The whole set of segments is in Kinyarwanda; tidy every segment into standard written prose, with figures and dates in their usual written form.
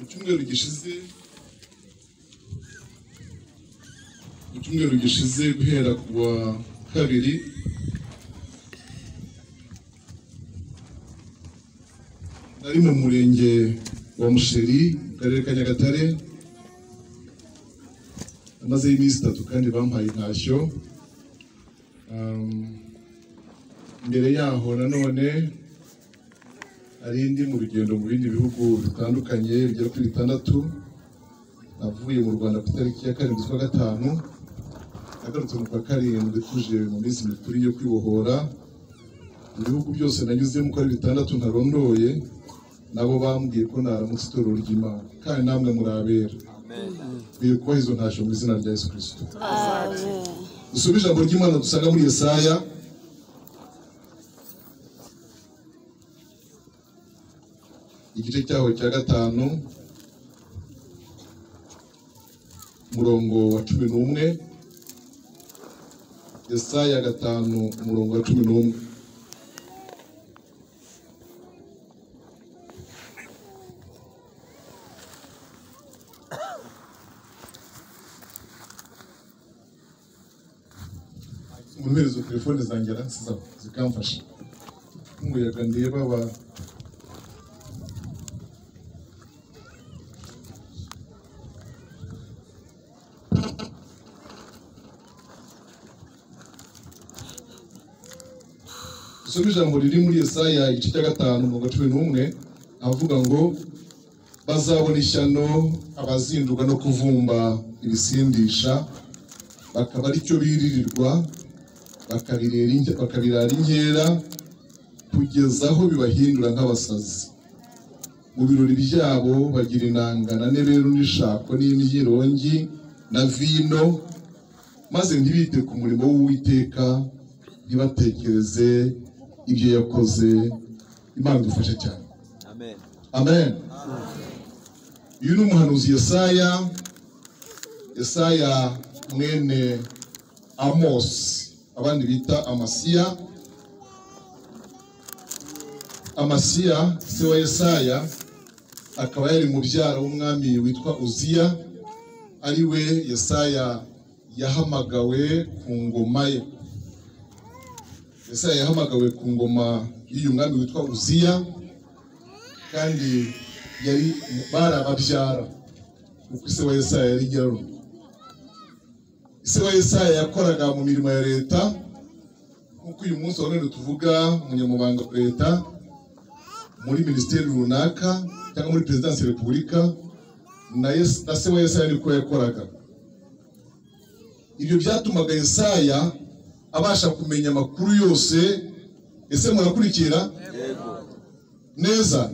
icyumweru gishize guhera kuwa kabiri nari mu murenge wa Musheri karere ka Nyagatare amaze iminsi 3 kandi bampaye intashyo mbere yaho nanone ari ndi mu rugendo mu bindi bihugu bitandukanye bigera kuri 6 navuye mu Rwanda ku tariki ya 7/5 nagarutse mu kwa 7 tuje mu minsi mikuru yo kwibohora ibihugu byose nanyuzemo ko ari 6 ntarondoye nabo bambwiye ko naramutse itorero ry'Imana kandi namwe murabera amen kuba izo ntashyo mu izina rya Yesu Kristo amen dusubije ijambo ry'Imana dusanga muri Yesaya igice cyaho cya 5 murongo wa 11 Yesaya 5 murongo wa 11 Umuherezo telefone zanjye aransiza zikamfasha umuyaga ndeba ba Dusome ijambo riri muri Yesaya igice cya 5 umurongo wa 11 avuga ngo bazabona ishyano abazinduka no kuvumba ibisindisha bakaba ari cyo biririrwa bakabirara inkera kugeza aho bibahindura nk'abasazi mu birori byabo bagira inangana n'eberu n'ishako n'imyirongi na vino maze ntibite ku murimo w'Uwiteka ntibatekereze ibyo yakoze Imana dufashe cyane amen amen uyu ni umuhanuzi Yesaya mwene Amos abandi bita Amasiya se wa Yesaya akaba yari mubyara w'umwami witwa Uziya ari we Yesaya yahamagawe ku ngoma ye Yesaya yahamagawe ku ngoma y'uyu mwami witwa Uziya kandi yari barababyara kuko se wa Yesaya yari Nyirarume ise wa Yesaya yakoraga mu mirimo ya leta nkuko uyu munsi wa none tuvuga umunyamabanga wa leta muri ministeri runaka cyangwa muri presidence ya Repubulika na se wa Yesaya niko yakoraga ibyo byatumaga Yesaya abasha kumenya amakuru yose ese murakurikira neza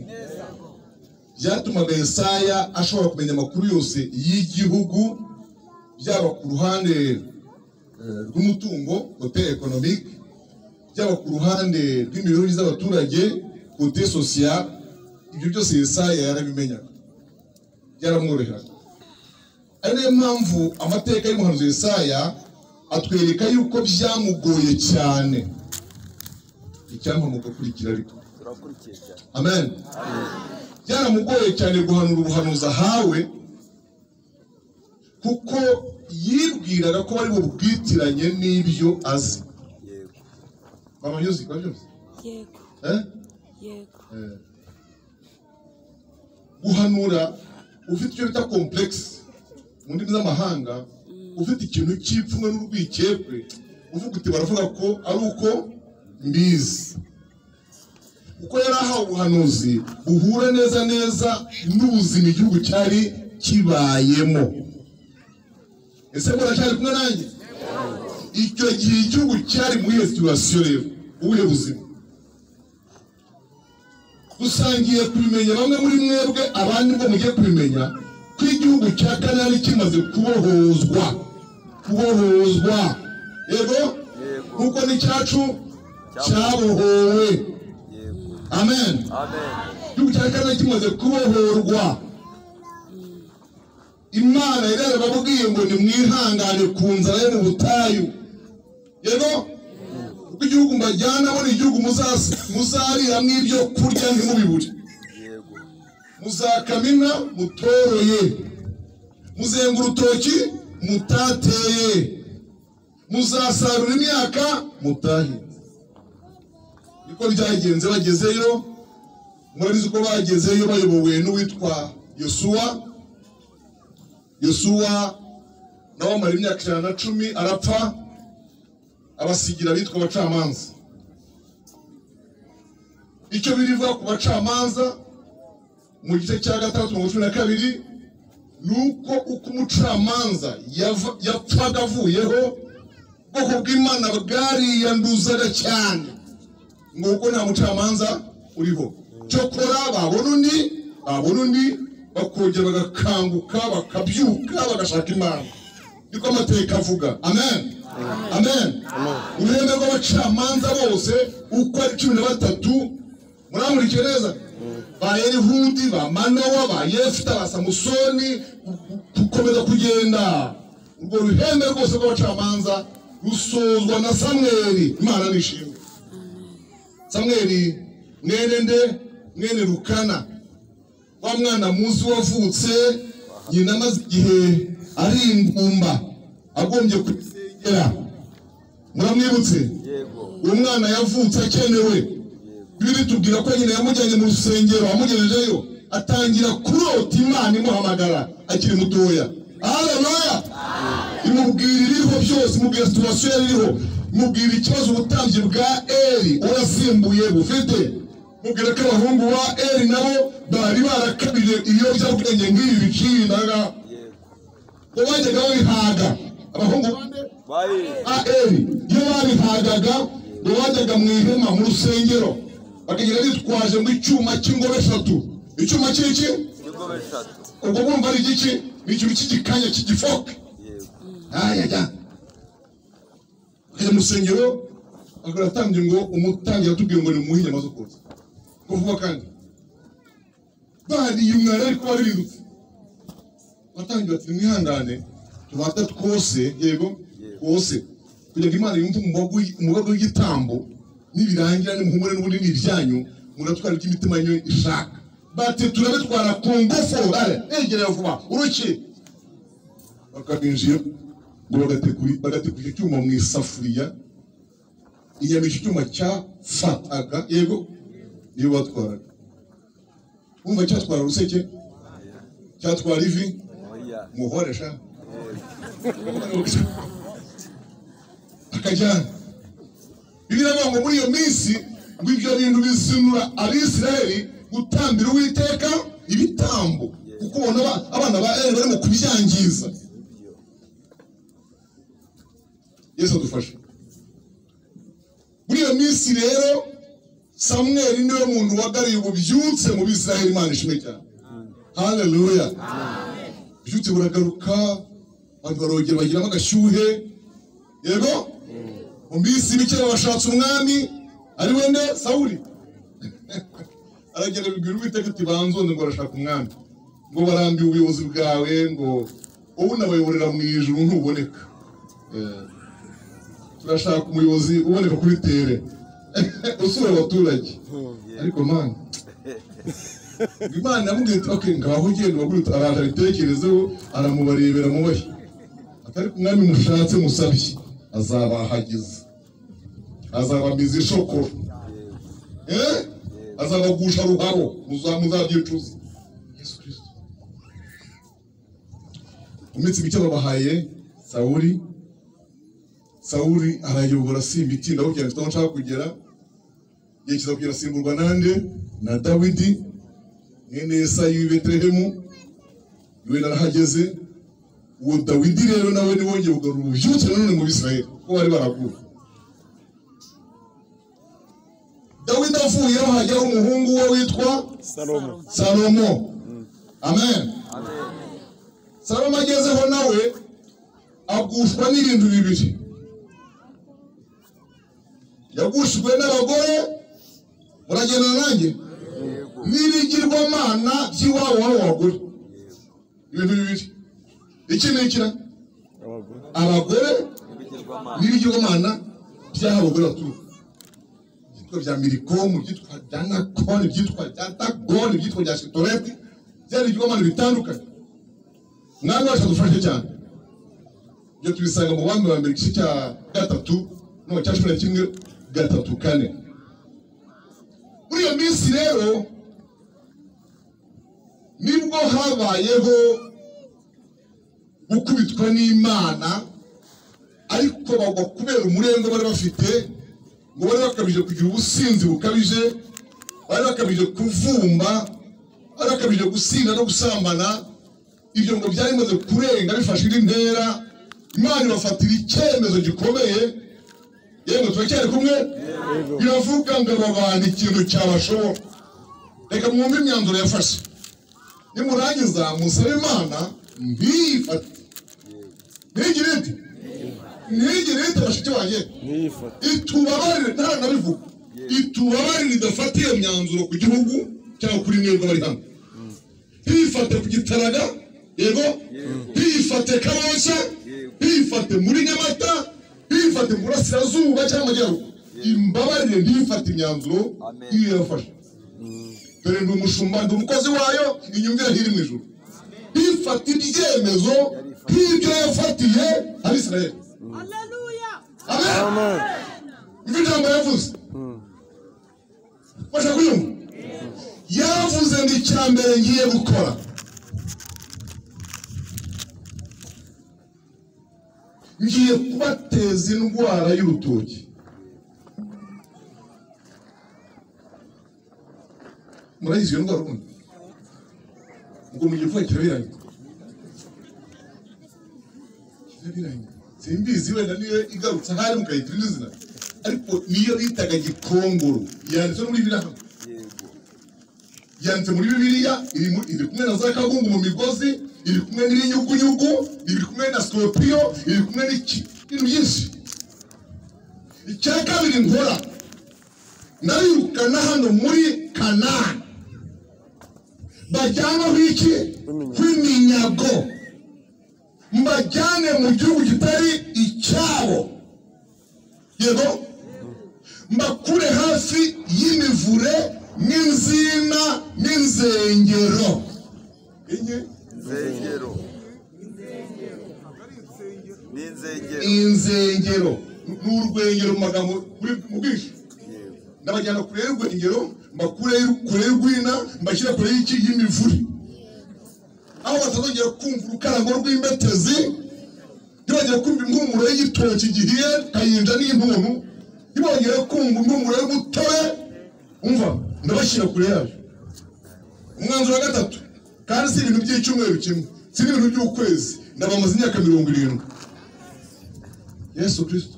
byatumaga Yesaya ashobora kumenya amakuru yose y'igihugu byaba ku ruhande rw'umutungo côté économique byaba ku ruhande rw'imibereho y'abaturage côté social ibyo byose Yesaya yarabimenyaga byaramworoheraga ari nayo mpamvu amateka y'umuhanuzi Yesaya atwereka yuko byamugoye cyane icyampa mugakurikira ariko turakurikiye cyane amen byaramugoye cyane guhanura ubuhanuzi ahawe kuko yibwiraga ko bari bubwitiranye n'ibyo azi yego bamanyuzi kwabyose yego yego guhanura ufite icyo bita complexe mu ndimi z'amahanga ufite ikintu cy'ipfunwe n'urwikekwe uvuga uti baravuga ko ari uko mbizi uko yari ahawe ubuhanuzi buhura neza n'ubuzima igihugu cyari kibayemo ese muracyari kumwe nanjye icyo gihe igihugu cyari muri situation rero ubuhe buzima dusangiye kubimenya bamwe muri mwebwe abandi ngo mugiye kubimenya ko igihugu cya Kanani kimaze kubohozwa yego kuko ni cyacu cyabohowe amen igihugu cya Kanani kimaze kubohorwa Imana yari babwiye ngo ni mwihangane ku nzara yo mu butayu yego kuko igihugu mbajyana muri igihugu muzarira mw'ibyo kurya ntimubibure muzakamina mutoroye, muzenga urutoki mutateye, muzasarura imyaka mutahinze. Niko byagenze bagezeyo. Murabizi ko bagezeyo bayobowe n'uwitwa Yosuwa nawe amara imyaka 110 arapfa, abasigira bitwa abacamanza. Icyo birivuga ku bacamanza mu gice cya 3:12 nuko uko umucamanza yapfaga avuyeho bwoko bw'Imana bwariyanduzaga cyane, ngo uko nta mucamanza uriho. Cyokora babona undi bakongera bagakanguka bakabyuka bagashaka Imana. Niko amateka avuga. Amen. Uruhembe rw'abacamanza bose uko ari 13 muramurikire neza, ba Yerihudi, ba Manowa, ba Yefta, ba Samusoni, gukomeza kugenda. Urwo ruhembe rwose rw'abacamanza rusozwa na Samweli. Imana nishimwe. Samweli mwene Rukana, wa mwana muzi wavutse nyina amaze igihe ari ingumba agombye kwisengera. Muramwibutse? Uwo mwana yavutse akenewe. Bibiri tubwira ko nyina yamujyanye mu rusengero, amugejejeyo atangira kurota Imana imuhamagara akiri mutoya. Haleluya! Imubwira iriho byose, imubwira situation iriho, imubwira ikibazo ubutambyi bwa Eli urasimbuye bufite. Mubwira ko abahungu ba Eli nabo bari barakabije ibiyobyabwenge nk'ibi bicinaga. Ngo bajyaga babihaga. Abahungu ba Eli iyo babihagaga ngo bajyaga mu ihema mu rusengero bakagira bitwaje mu icyuma cy'ingobe 3. Icyuma cy'iki? Ingobe 3. Ubwo bumva ari iki? Ni ikintu cy'igikanya cy'igifoke. Ajya mu rusengero agaratambye ngo umutangira tubwiye ngo ni muhinye amaze koza. Kuvuga kandi bari yumwara ariko barindutse batangira ati mwihangane tubata twose, yego twose, kugira Imana yumve umubago w'igitambo nibirangira nimuhumure n'ubundi n'ibyanyu muratwara imitima yanyu ishaka. Bate turabitwara ku ngufu. Egera vuba uruki bakabinjira ngo bagatekura icyuma mu isafuriya. Inyamisha icyuma cyafataga, yego niyo batwaraga. Umva cyatwara ruseke, cyatwara ivi, muhoresha akajyana. Bibiliya ngo muri iyo minsi ngo ibyo bintu bizinura Abisirayeli gutambira Uwiteka ibitambo, kuko abana ba Eli barimo kubyangiza. Yesu adufashe. Muri iyo minsi rero Samweli niwe muntu wagariye ububyutse mu Bisirayeli. Imana ishimwe cyane. Haleluya. Byutse buragaruka, abantu barogera bagiramo agashyuhe. Yego mu minsi mike bashatse umwami ari wende Sawuli. Aragenda bibwira Uwiteka ati banzonde ngo arashaka umwami, ngo barambiye ubuyobozi bwawe, ngo wowe unabayoborera mu ijuru ntuboneka. Turashaka umuyobozi uboneka kuri tere usura abaturage. Ariko man Imana yamubwiye ati okay ngaho ugenda bagurita araje bitekerezeho aramubarebera mubahe. Atari kumwami mushatse musabye azabahagiza, azabamiza ishoko, azabagusha ruhabo muzabyicuza. Yesu Kristo. Umitsi mike babahaye Sawuli arayobora simba itinda aho cyane nshaka kugera. Yekiza kugera simburwa nande na Dawidi mwene Yesayi w'i Betelehemu. Iwe narahageze. Uwo Dawidi rero nawe ni wongeye kugarura ububyutse nanone mu Bisirayeli ko bari baraguye. Dawidi avuyeho hajyaho umuhungu we witwa Salomo. Amen. Salomo agezeho nawe agushwa n'ibintu bibiri. Yagushwe n'abagore, muragenda nanjye, n'ibigirwamana by'iwabo w'abagore. Ibintu bibiri. Iki ni ikira abagore n'ibigirwamana by'aho abagore baturuka. Byitwa bya Milikomu, byitwa Danakoni, byitwa Datagoni, byitwa bya Shitoreti. byari ibigomano bitandukanye. Mwami wacu adufashe cyane. Ibyo tubisanga mu bami ba mbere igice cya 3 no cya 11 3 4. Muri iyo minsi rero nibwo habayeho gukubitwa n'Imana, ariko bagwa kubera umurengo bari bafite, ngo bari bakabije kugira ubusinzi bukabije, bari bakabije kuvumba, bari bakabije gusinda no gusambana. Ibyo ngo byari bimaze kurenga bifashe intera. Imana ibafatira icyemezo gikomeye. Yego turacyari kumwe, biravuga ngo babana ikintu cyabashobora. Reka mwumve imyanzuro yafashe. Nimurangiza musabe Imana ntiyifate. Ntigire bashiki wanjye itubabarire, nta nabivuga, itubabarire idafata iyo myanzuro ku gihugu cyangwa kuri mwebwe bari hano. Ntiyifate ku Gitaraga, yego, ntiyifate Kabosha, ntiyifate muri Nyamata, ntiyifate mu Burasirazuba cyangwa Amajyaruguru. Imbabarire ntiyifate imyanzuro iyo yafashe. Dore ndi umushumba, ndi umukozi wayo, inyumvire hiri mu ijuru. Ntiyifate ibyemezo nk'ibyo yafatiye Abisirayeli. Amen. Ijambo yavuze. Bashaka kuyumva? Yavuze ngo icyambere ngiye gukora. Ngiye kubateza indwara y'urutoki. Murayizi iyo ndwara ubundi? Ngo mugiye kuvuga kirabiranye. Kirabiranye. Simbizi wenda niyo igarutse hari mukayitira n'izina, ariko niyo bitaga gikongoro. Yanditse muri Bibiliya. Yanditse muri Bibiliya, iri kumwe na za kagungu mu migozi, iri kumwe n'ibinyugunyugu, iri kumwe na scorpio, iri kumwe n'ibintu byinshi. Icya kabiri nkora, nabirukana hano muri Kanani, bajyanaho iki? Kw'iminyago, mbajyane mu gihugu kitari icyabo, yego, mbakure hafi y'imivure n'inzina n'inzengero. Inzengero n'urwengero mu magambo mu bwinshi. Ndabajyana kure y'urwengero, mbakure kure y'urwina, mbashyira kure y'imivure, aho batazongera kumva urukarango rw'imbetezi, ntibongera kumva impumuro y'igitoki gihiye kayinja n'intuntu, ntibongera kumva impumuro y'umutobe. Umva, ndabashyira kure yayo. Umwanzuro wa 3, kandi si ibintu by'icyumweru kimwe, si ibintu by'ukwezi, ndabamaze imyaka 70. Yesu Kristo.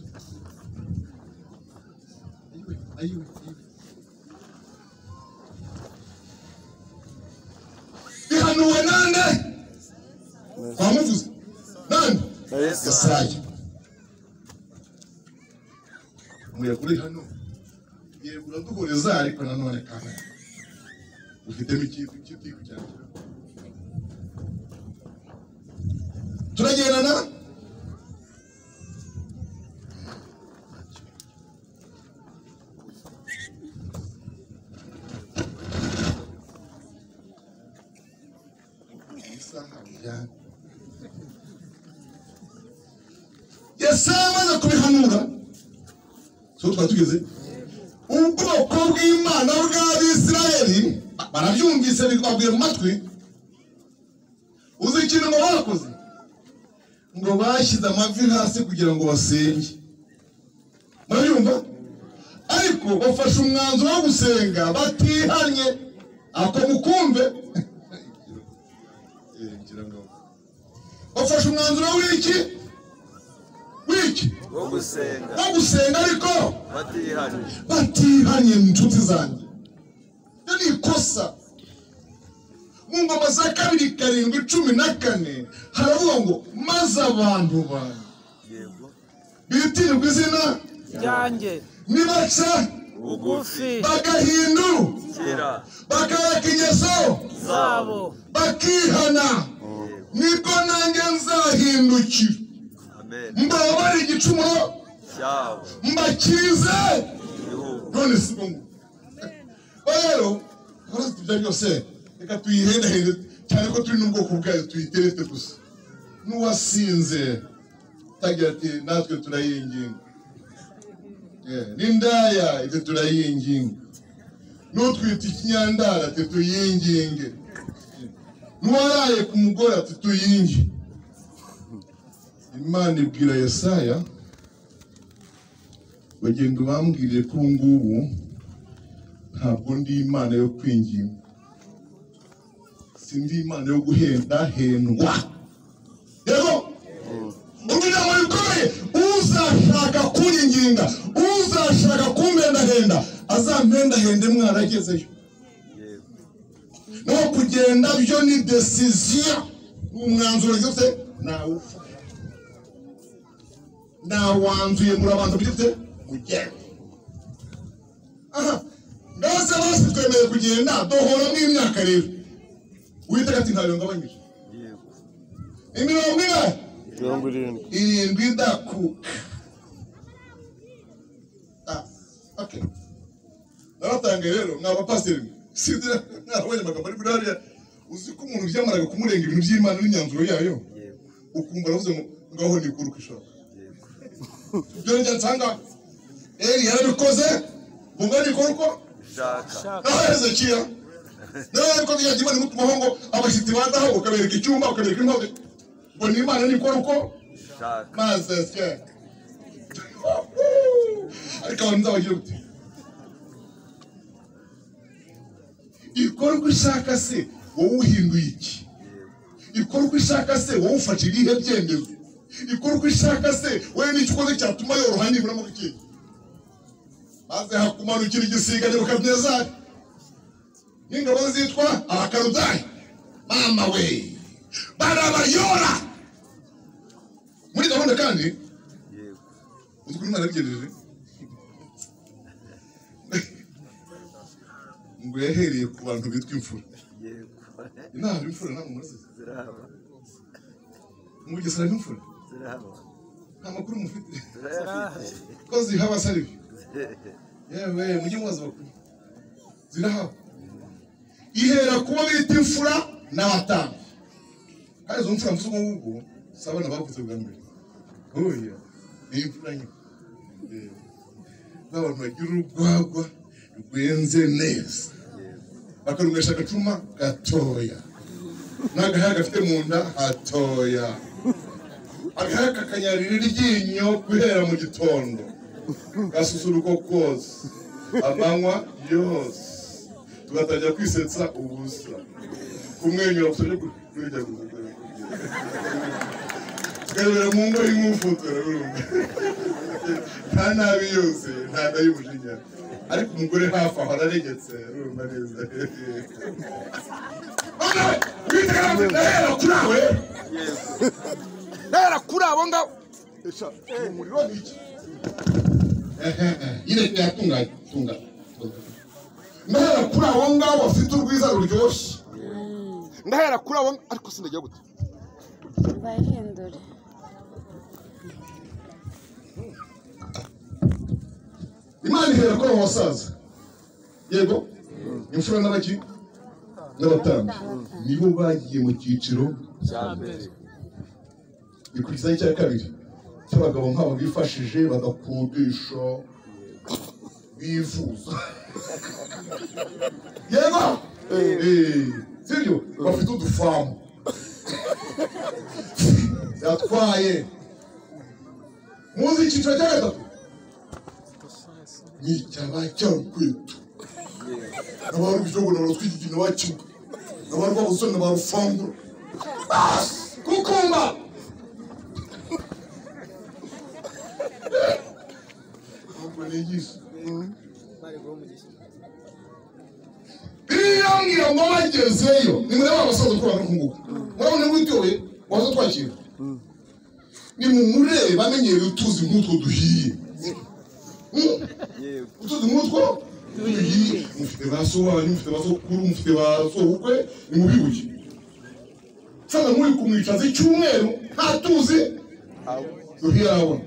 Ayiwe. Ihanuwe nande? Kwamuvuze nande? Yesaya. Muya kuri hano yegura duhoreza, ariko nanone kana ufitemo ikintu cy'itiku cyane. Turagendana. Yesaya amaze kubihanura, so twatugeze ubwoko bw'Imana bw'Abisirayeli barabyumvise, bibabwiye mu matwi. Uzi ikintu ngo bakoze? Ngo bashyize amavi hasi kugira ngo basenge. Murabyumva? Ariko bafashe umwanzuro wo gusenga batihanye. Ako mukumve. Bafashe umwanzuro w'iki? Wo gusenga ariko batihanye inshuti zanjye. Iyo ni ikosa. Mu ngoma za 2:7-14 haravuga ngo maze abantu banjye bitirirwa izina ryanjye nibaca bugufi bagahindukira bakareka ingeso zabo bakihana, niko nanjye nzahindukira mbabare igicumuro cyabo mbakize. None si ngo rero ibyo byose reka tuyihenda cyane ko turi n'ubwoko bwayo tuyiterete gusa n'uwasinze tagira ati natwe turayinginga n'indaya ite turayinginga n'utwita ikinyandara ati tuyinginge n'uwaraye ku mugore ati tuyinge Imana ibwira Yesaya bagenda bambwiriye ko ngubu ntabwo ndi Imana yo kwinginga sindi Imana yo guhendahendwa yego ubwira ngo bikomeye uzashaka kunyinginga uzashaka kumpendahenda azampendahende mwaragezeyo no kugenda byo ni decision umwanzuro yose nawufa nawanzuye muri abantu bifite kugenda mbese bose twemeye kugenda dohora n'imyaka rero witega ati ntayo ngabanyije imirongo irindwi idakuka okay naratanga rero mwabapasiteri sidira nabonye amagambo ari buriya uzi ko umuntu byamaraga kumurenga ibintu by'Imana n'imyanzuro yayo ukumva aravuze ngo ngaho ni kuruka ishaka byo njya nsanga yarabikoze bunga ni kuruko shaka Hezekiya nawe ko byagiye Imana imutumaho ngo abashyitsi badaho ukabereka icyumba ukabereka impamvu ngo ni Imana ni kuruko shaka maze se ariko abantu nzabagira uti ikorwa ishaka se wowe uhinduye iki ikorwa ishaka se wowe ufashe irihe byemezo ikorwa ishaka se wowe n'icyo ukoze cyatuma yoroha nibura mu bikindi maze hakumanukira igisigane Nebukadinezari n'ingabo zitwa abakarudari mama we barabayora muri gahunda kandi uzi ko Imana yabigejeje ngo yahereye ku bantu bitwa imfura inama imfura nta mumaze ziraba mu Bugesera n'imfura ziraba nta makuru mufite ko zihaba sari yewe mujye mubaza bakuru zirahaba ihera kuba bita imfura n'abatanga kandi izo mfura mvuze ubwo sabana bavuze bwa mbere oya ni imfura nyine n'abantu bagira urugwagwa rwenze neza bakarumesha agacuma gatoya n'agahaga gafite mu nda hatoya agahaga kakanyarira iryinyo guhera mu gitondo gasusuruko kose amanywa yose tugatangira kwisetsa ubusa kumwenyura gusa kurya tukarebera mu ngo y'umufotora nta nabi yose nta ndayumujinya ariko umugore hafi aho araregetse urumva neza ndahera kuri abo ngabo umuriro ni iki nyine yatunga ndahera kuri abo ngabo bafite urwiza ruryoshye ndahera kuri abo ariko sinajya gute bahindure Imana ihera kuri abo basaza yego imfura n'abaki n'abatambyi nibo bagiye mu cyiciro cya mbere ikurikiza icya kabiri cy'abagabo nk'abo bifashije bagakodesha bifuza yego sibyo bafite udufamu yatwaye muzi icyiciro cya gatatu ni icyaba cyarukwetu n'abari ubujogona baratwigigina bakimwe n'abari babusone barufangura kukumba nubwo nigisha biriya ngo bagezeyo nimureba abasaza uko bangana kunguka murabona witoye waza twakira nimumurebe bamenyereye utuzi nk'utwo duhiye utuzi nk'utwo duhiye mufite ba so wanyu mufite ba sokuru mufite ba sobukwe nimubibuke nsanga muri kumwicaza icyumweru nta tuzi duhiye arabona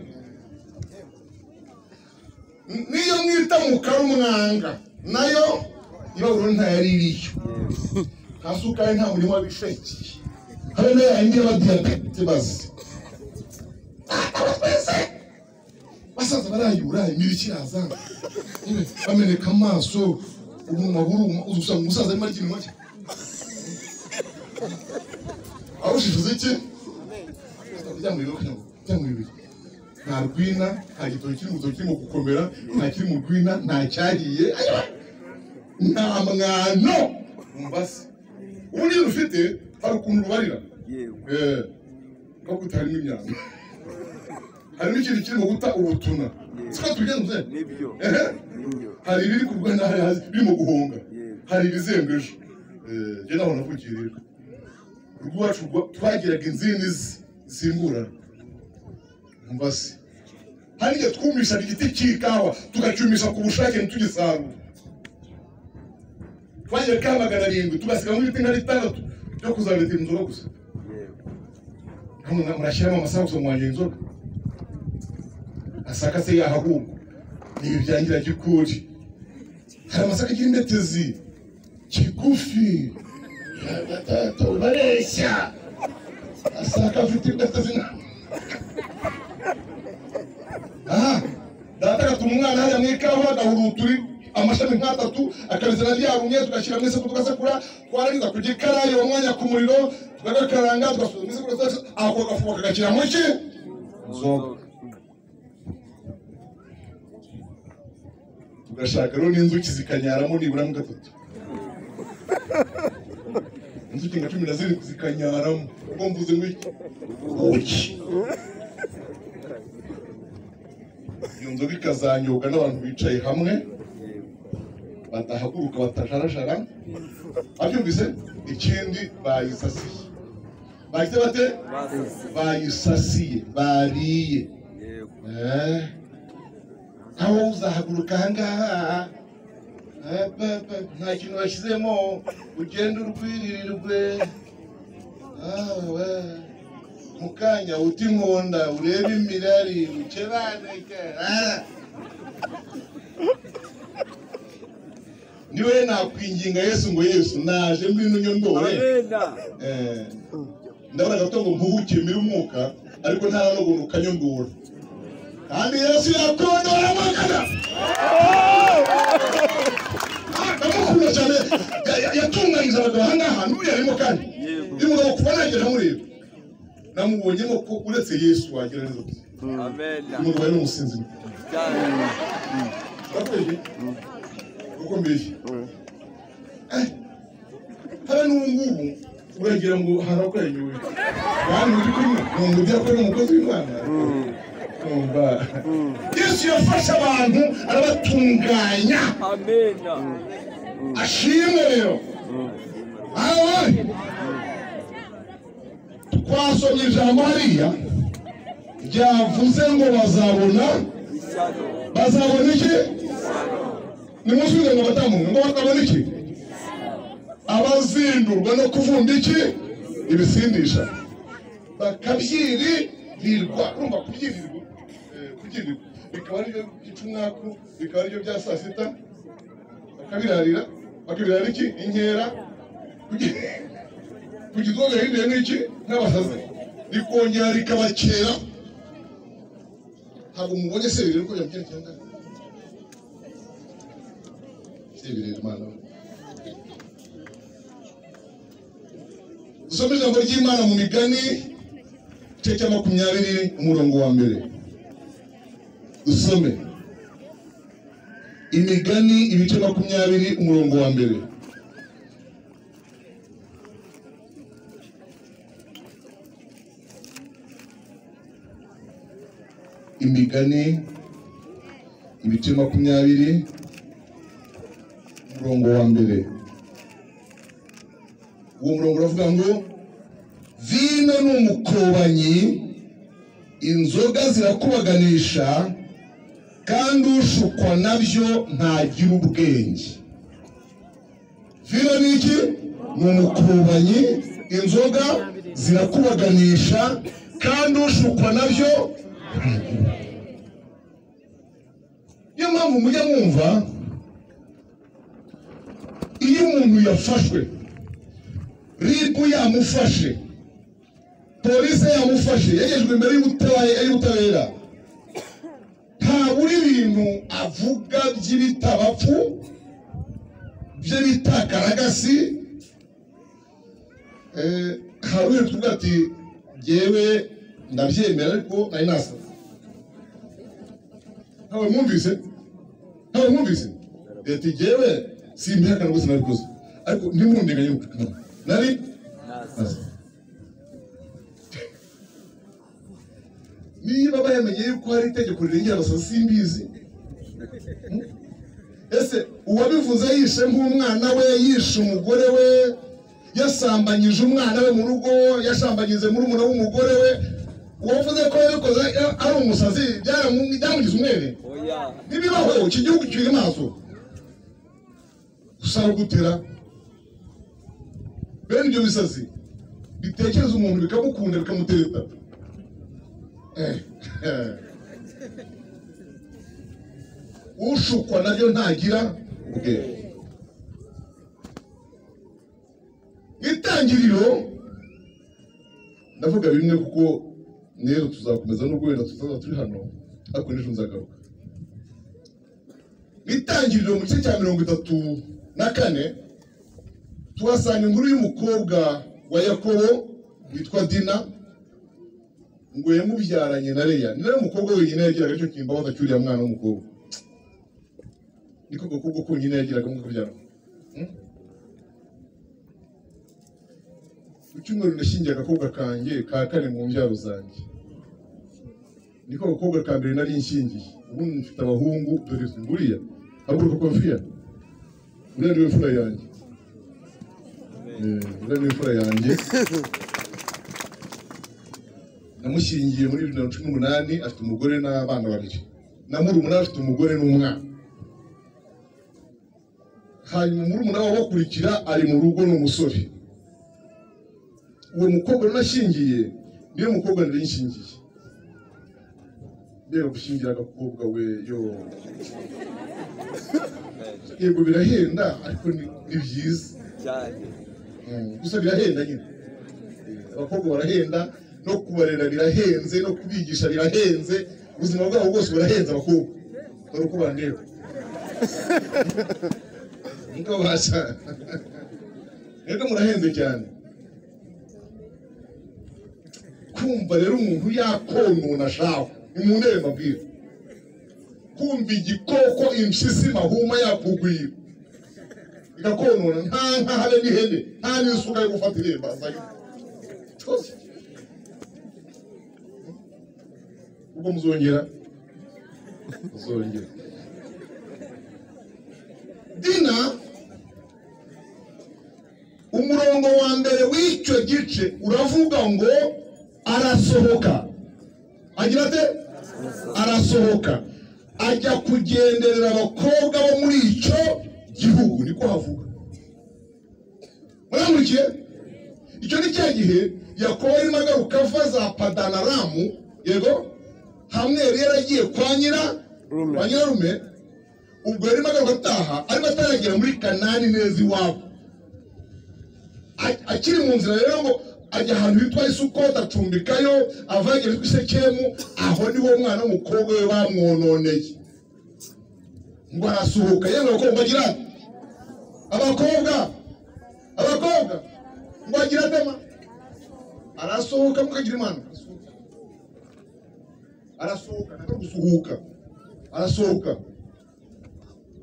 niyo mwita mu karumwanga nayo ibaburo ntayari iriyo hasukaye nta murimo w'ibisheki habe na yindi y'abadiyabete bazi basaza barayura imibikiraza bameneka amaso umunwa buruma uzusanga umusaza arimo arya iminwa awushifuza iki byamwibiye nta rwina nta gitoki kiri mu gitoki kirimo gukomera nta kiri mu rwina nta cyahiye nta mwano mbase ubu niyo ufite hari ukuntu rubarira no kutarimo imyanda harimo ikintu kirimo guta ubutuna siko tugenze nibyo hari ibiri ku Rwanda hari birimo guhonga hari ibizengeje je naho nakukirira rwacu twagiraga inzini zimbura mbase hari igihe twumisha igiti cy'ikawa tugacyumisha ku bushake ntitugisarura twagiye kamagana 7 tugasiga muri ibiti nka 6 byo kuzabita inzoga gusa hano murashyiramo amasaha mu wanjye inzoga asaka se yahahungu nibi byangira gikuri hari amasaka agira imbetezi kigufi gatatu bareshya asaka afite imbetezi data gatuma umwana hajya mu ikawa agahuruturi amashami nk'atatu akabizana ryarumye tugashyira mu isoko tugasekura twarangiza ku gikarayi uwo mwanya ku muriro tukagakaranga tugasubiza mu isoko ako gafuka kagakira mu ki nzoga tugashaka rero n'inzuki zikanyaramo nibura mu gatatu inzuki nka 17 zikanyaramo ubwo mvuze ngo iki iyo nzoga ikazanyuka n'abantu bicaye hamwe batahaguruka batajarajara abyumvise ikindi bayisasiye bahise bate bayisasiye bariye aho uzahaguruka ahangaha nta kintu washyizemo ugenda urwiririrwe mukanya uti nkunda urebe imirari ukebaneke niwe nakwinginga Yesu ngo Yesu naje mbino nyondore ndabona gato ngo mpuhukemira umwuka ariko nta no guruka nyondora kandi Yesu yakondora magana ndamukunda cyane yatunganyije abagabo ahangaha n'uyu arimo kandi uyu mugabo kuva nagera ntamureba namubonyemo ko uretse Yesu wagira neza amen umugabo ari umusinzi ukomeye hano n'ubu uragira ngo harakwenyuwe kandi uri kumwe ngo byakora umukozi w'Imana Yesu yafasha abantu arabatunganya amen ashimwe rero twasomye ijambo hariya ryavuze ngo bazabona iki nimusubize ngo batamu ngo bakabona iki abazindurwa no kuvunda iki ibisindisha bakabyirirwa urumva kubyirirwa bikaba aribyo by'icumwaku bikaba aribyo bya saa sita bakabirarira iki inkera kugizwe hirya n'iki n'abasazi rikongera rikabakera ntabwo mubonye se rero ko yabyerekana sebirera Imana dusome ijambo ry'Imana mu Migani igice cya 20 umurongo wa mbere dusome Imigani ibice 20 umurongo wa mbere Imigani ibice 20 umurongo wa mbere uwo murongo uravuga ngo vino n'umukobanyi inzoga zirakubaganisha kandi ushukwa nabyo ntagira ubwenge vino n'iki n'umukobanyi inzoga zirakubaganisha kandi ushukwa nabyo niyo mpamvu mujya mwumva iyo umuntu yafashwe ribu yamufashe, polisi yamufashe, yagejwe imbere y'ubutabera, nta buri bintu avuga by'ibitabapfu byo bita karagasi. Haruye tuvuga ati jewe ndabyemera ariko nari nasaze. Ntawe mwumvise ati jewe simbihakana rwose nabikoze ariko ntimundenganye nari nasaze. Niba bayamenye yuko hari itegeko rirengera abasazi simbizi. Ese uwabivuze yishe nk'umwana we, yishe umugore we, yasambanyije umwana we mu rugo, yashambanyize muri umuna w'umugore we, uwavuze ko yabikoze ari umusazi byamugize umwere? Nibibaho iki gihugu kiri maso usaba gutera bene ibyo bisazi bitekereza umuntu bikamukunda bikamutereta. Ushukwa nabyo ntagira ubwenge. Itangiriro ndavuga bimwe kuko rero tuzakomeza n'ubwo wenda tutaza turi hano ariko n'ejo nzagaruka. Itangiriro mu gice cya 34 tuhasanga inkuru y'umukobwa wa Yakobo witwa Dina ngo yamubyaranye na Leya. Ni nawe mukobwa wenyine yagiraga icyo kimbabaza cyuriya mwana w'umukobwa. Niko gakobwa konyine yagiraga mu kubyara. Ucyumweru nashingiye agakobwa kanjye ka kane mu mbyaro zanjye. Niko gakobwa ka mbere nari nshingiye. Ubu mfite abahungu dore nguriya. Haguruka konfiya. Uriya niwe mfura yanjye. Uriya niwe mfura yanjye. Namushingiye muri 2018 afite umugore n'abana babiri. Na murumuna afite umugore n'umwana. Hanyuma murumuna wabo bakurikira ari mu rugo n'umusore. Uwo mukobwa nashingiye niyo mukobwa nari nshingiye. Rero gushingira agakobwa we yo. Yego birahenda ariko ni byiza cyane. Gusa birahenda nyine. Abakobwa barahenda no kubarera birahenze no kubigisha birahenze. Ubuzima bwabo bwose burahenze abakobwa. Dore uko bandeba. Ngo basha. Rero murahenze cyane. Kumva rero umuntu yakonona shaho imundere mabwira. Kumva igikoko impyisi mahuma yakugwira. Igakonona nta habe n'ihene nta n'isuka yo gufata iremba zayo. Ubwo muzongera. Dina umurongo wa mbere w'icyo gice uravuga ngo arasohoka. Agira ate? Arasohoka ajya kugenderera abakobwa bo muri icyo gihugu. Niko havuga. Muramukiye? Icyo ni cya gihe Yakobo arimo agaruka ava za Padanaramu, yego, hamwe yari yaragiye kwa nyirarume. Ubwo yarimo agaruka ataha ariko ataragera muri Kanani neza iwabo. Akiri mu nzira rero ngo ajya ahantu hitwa Isukota acumbikayo, avagera ku Sekemu. Aho niho umwana w'umukobwa we bamwononeye. Ngo arasohoka yanga abakobwa agira abakobwa ngo agira dema. Arasohoka mukagira imana. Arasohoka nako gusuhuka. Arasohoka.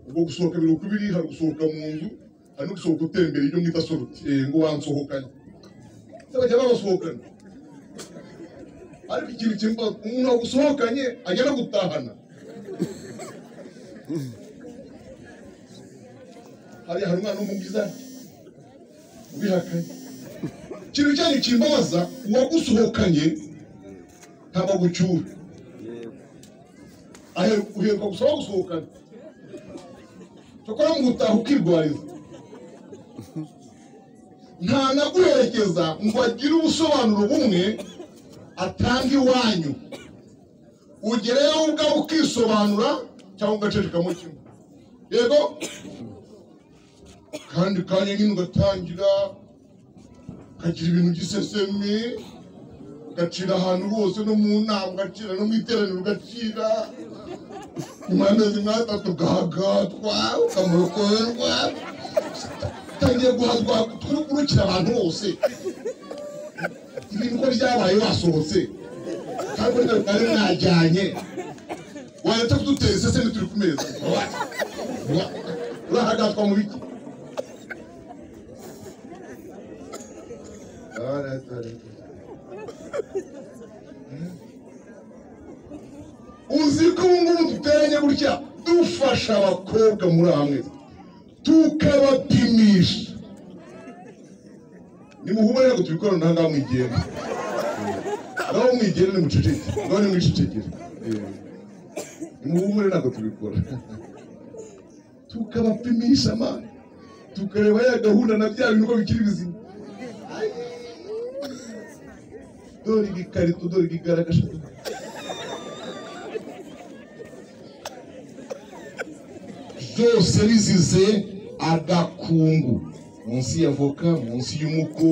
Ubwo gusohoka biri ukubiri, hari gusohoka mu nzu, hari no gusohoka utembera iyo mwita soroti. Ngo wansohokanye. Sabajya babasohokana. Ariko ikintu kimba umuntu wagusohokanye ajya no gutahana. Hari umwana w'umugiza ubihakanye. Ikintu cyane kimbabaza uwagusohokanye ntabwo gucyura. Uheruka gusaba gusohokana. Tukora mu gutaha ukirwariza. Nta naguherekeza ngo agire ubusobanuro bumwe atanga iwanyu. Ugereyo ubwawe ukisobanura cyangwa ugaceceka mu kimwe. Yego? Kandi kanya nyine ugatangira ukagira ibintu giseseme ugacira ahantu hose no mu nama ugacira no mu iteraniro ugacira impande zimwe atatu ugahagatwa ukamurokondwa utangiye guhazwa turukira abantu bose ibintu ko byabaye basohotse kandi nari mwajyanye wareta kudutera iseseme turi ku meza urahagatwa mu biki uzi ko ubu ngubu duteranye gutya dufasha abakobwa muri hamwe tukabapimisha nimuhumure ntabwo tubikora ntangaho mwigenda naho mwigenda ni muceceke none mwicecekere nimuhumure ntabwo tubikora tukabapimisha amana tukareba ya gahunda na bya bintu ko bikiri bizima dore igikarito dore igigaragaje byose bizize agakungu munsi ya voka munsi y'umuko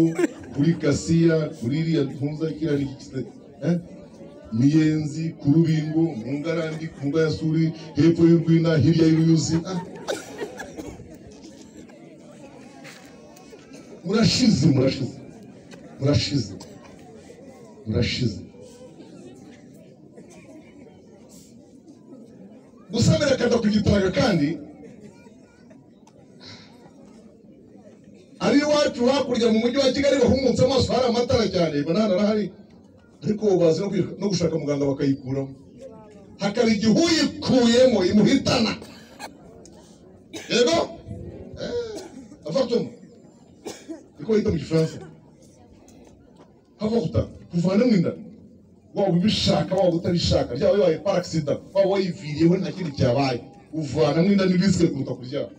kuri kasiya kuri iriya mpuzakira n'igitsina miyenzi ku rubingo mu ngarandi ku ngayasuri hepfo y'urwina hirya y'uruyuzi murashize murashize murashize murashize gusabira kada kugitanga kandi ari iwacu hakurya mu mujyi wa Kigali bahumutse amaso hari amatara cyane banana arahari ariko bazi no gushaka muganga bakayikuramo hakaba igihe uyikuyemo imuhitana yego afatuma iko yita mu Gifaransa havuta kuvana mu inda waba ubishaka waba utabishaka ryaba bibaye par accident waba wayiviriyeho nta kindi cyabaye uvana mu inda ni risque kuruta kuryama